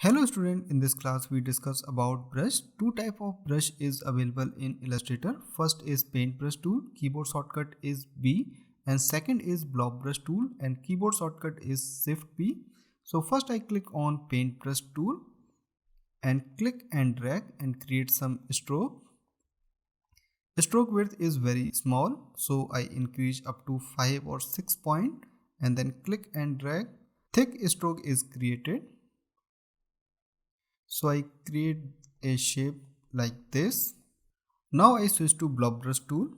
Hello student, in this class we discuss about brush. Two type of brush is available in Illustrator. First is paintbrush tool, keyboard shortcut is B, and second is blob brush tool and keyboard shortcut is shift B. So first I click on paintbrush tool and click and drag and create some stroke. Stroke width is very small, so I increase up to 5 or 6 point and then click and drag. Thick stroke is created. So I create a shape like this. Now I switch to blob brush tool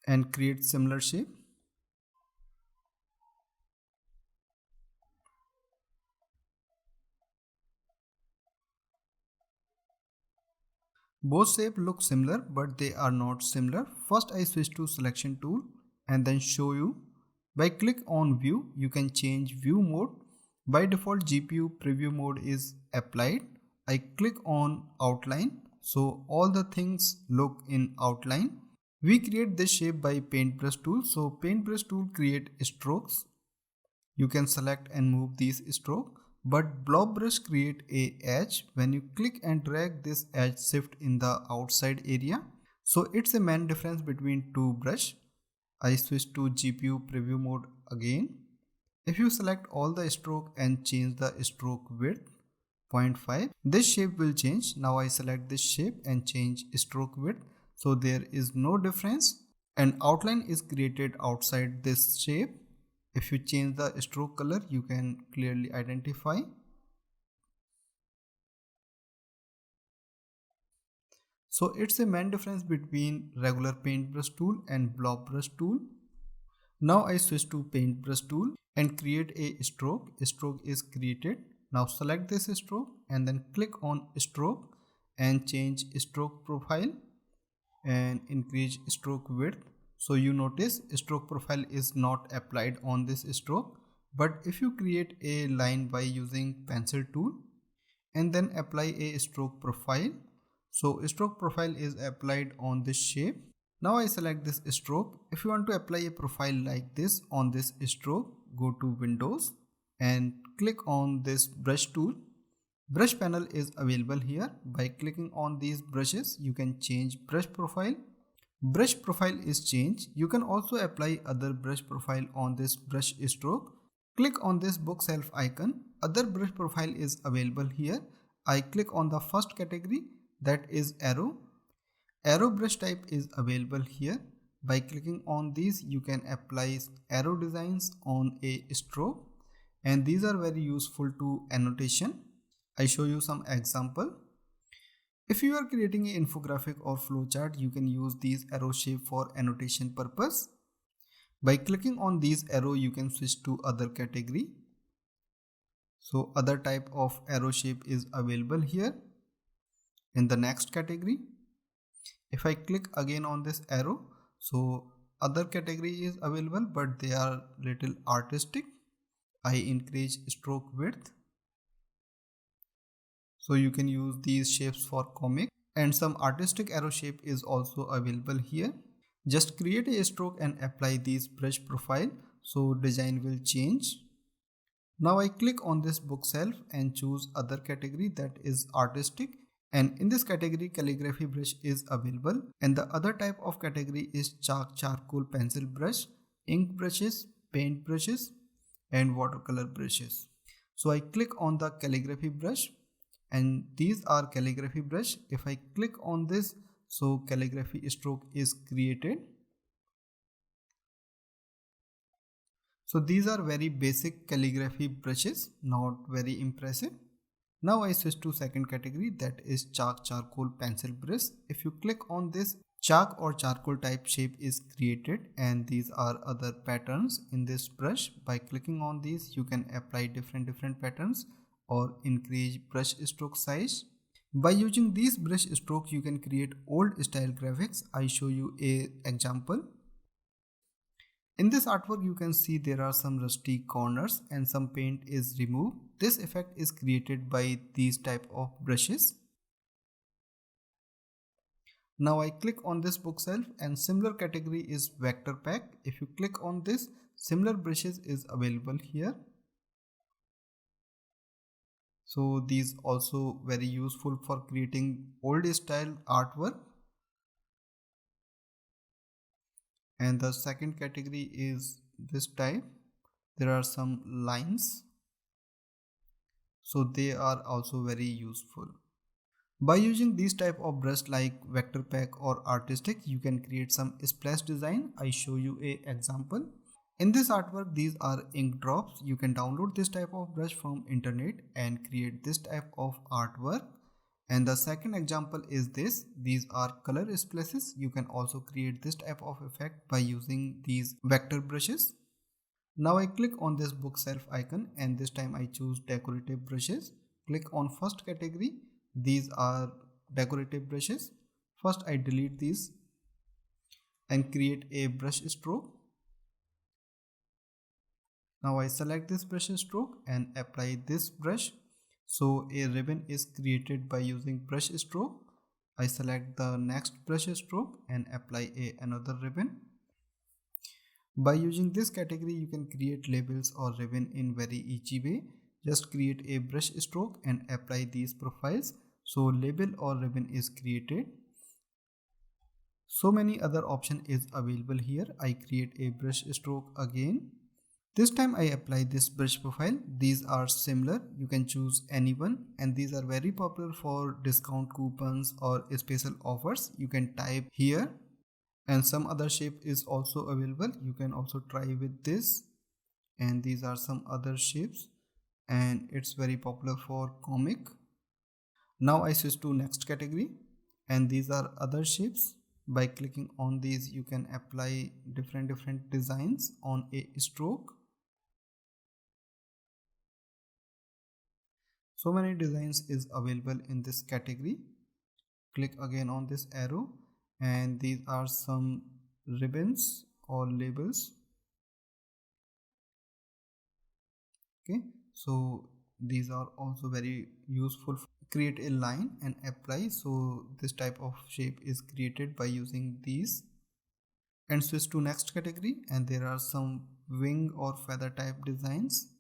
and create similar shape. Both shapes look similar but they are not similar. First I switch to selection tool and then show you. By click on view, you can change view mode. By default GPU preview mode is applied. I click on outline, so all the things look in outline. We create this shape by paintbrush tool. So paintbrush tool create strokes. You can select and move these strokes. But blob brush create a edge. When you click and drag, this edge shift in the outside area. So it's a main difference between two brush. I switch to GPU preview mode again. If you select all the stroke and change the stroke width 0.5, this shape will change. Now I select this shape and change stroke width. So there is no difference. An outline is created outside this shape. If you change the stroke color, you can clearly identify. So it's a main difference between regular paintbrush tool and blob brush tool. Now I switch to paintbrush tool and create a stroke. A stroke is created. Now select this stroke and then click on stroke and change stroke profile and increase stroke width. So you notice stroke profile is not applied on this stroke. But if you create a line by using pencil tool and then apply a stroke profile, so stroke profile is applied on this shape. Now I select this stroke. If you want to apply a profile like this on this stroke, go to Windows and click on this brush tool. Brush panel is available here. By clicking on these brushes, you can change brush profile. Brush profile is changed. You can also apply other brush profile on this brush stroke. Click on this bookshelf icon. Other brush profile is available here. I click on the first category, that is arrow. Arrow brush type is available here. By clicking on these, you can apply arrow designs on a stroke, and these are very useful to annotation. I show you some example. If you are creating an infographic or flowchart, you can use these arrow shape for annotation purpose. By clicking on these arrow, you can switch to other category. So other type of arrow shape is available here in the next category. If I click again on this arrow, so other category is available but they are little artistic. I increase stroke width. So you can use these shapes for comic, and some artistic arrow shape is also available here. Just create a stroke and apply these brush profile, so design will change. Now I click on this bookshelf and choose other category, that is artistic, and in this category calligraphy brush is available, and the other type of category is chalk, charcoal, pencil brush, ink brushes, paint brushes and watercolor brushes. So I click on the calligraphy brush and these are calligraphy brush. If I click on this, so calligraphy stroke is created. So these are very basic calligraphy brushes, not very impressive. Now I switch to second category, that is chalk, charcoal, pencil brush. If you click on this, chalk or charcoal type shape is created, and these are other patterns in this brush. By clicking on these, you can apply different patterns or increase brush stroke size. By using these brush strokes, you can create old style graphics. I show you a example. In this artwork, you can see there are some rusty corners and some paint is removed. This effect is created by these type of brushes. Now I click on this bookshelf and similar category is vector pack. If you click on this, similar brushes is available here. So these also very useful for creating old style artwork. And the second category is this type. There are some lines, so they are also very useful. By using these type of brush like vector pack or artistic, you can create some splash design. I show you a example. In this artwork, these are ink drops. You can download this type of brush from internet and create this type of artwork. And the second example is this. These are color splashes. You can also create this type of effect by using these vector brushes. Now I click on this bookshelf icon and this time I choose decorative brushes. Click on first category. These are decorative brushes. First I delete these and create a brush stroke. Now I select this brush stroke and apply this brush. So a ribbon is created by using brush stroke. I select the next brush stroke and apply another ribbon. By using this category, you can create labels or ribbon in very easy way. Just create a brush stroke and apply these profiles. So label or ribbon is created. So many other option is available here. I create a brush stroke again. This time I apply this brush profile. These are similar. You can choose any one, and these are very popular for discount coupons or special offers. You can type here, and some other shape is also available. You can also try with this, and these are some other shapes, and it's very popular for comic. Now I switch to next category, and these are other shapes. By clicking on these, you can apply different designs on a stroke. So many designs is available in this category. Click again on this arrow, and these are some ribbons or labels. Okay, so these are also very useful. Create a line and apply. So this type of shape is created by using these. And switch to next category, and there are some wing or feather type designs.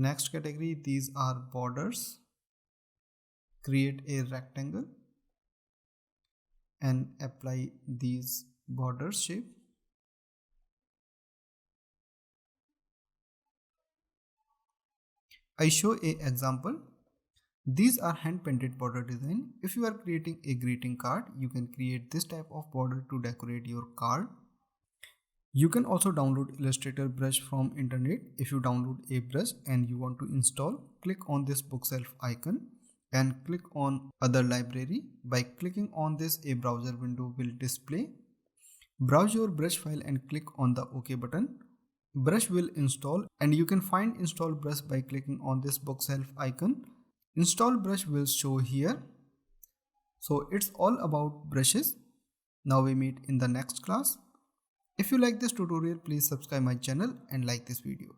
Next category, these are borders. Create a rectangle and apply these border shape. I show a example. These are hand painted border design. If you are creating a greeting card, you can create this type of border to decorate your card. You can also download Illustrator brush from internet. If you download a brush and you want to install, click on this bookshelf icon and click on other library. By clicking on this, a browser window will display. Browse your brush file and click on the OK button. Brush will install, and you can find install brush by clicking on this bookshelf icon. Install brush will show here. So it's all about brushes. Now we meet in the next class. If you like this tutorial, please subscribe my channel and like this video.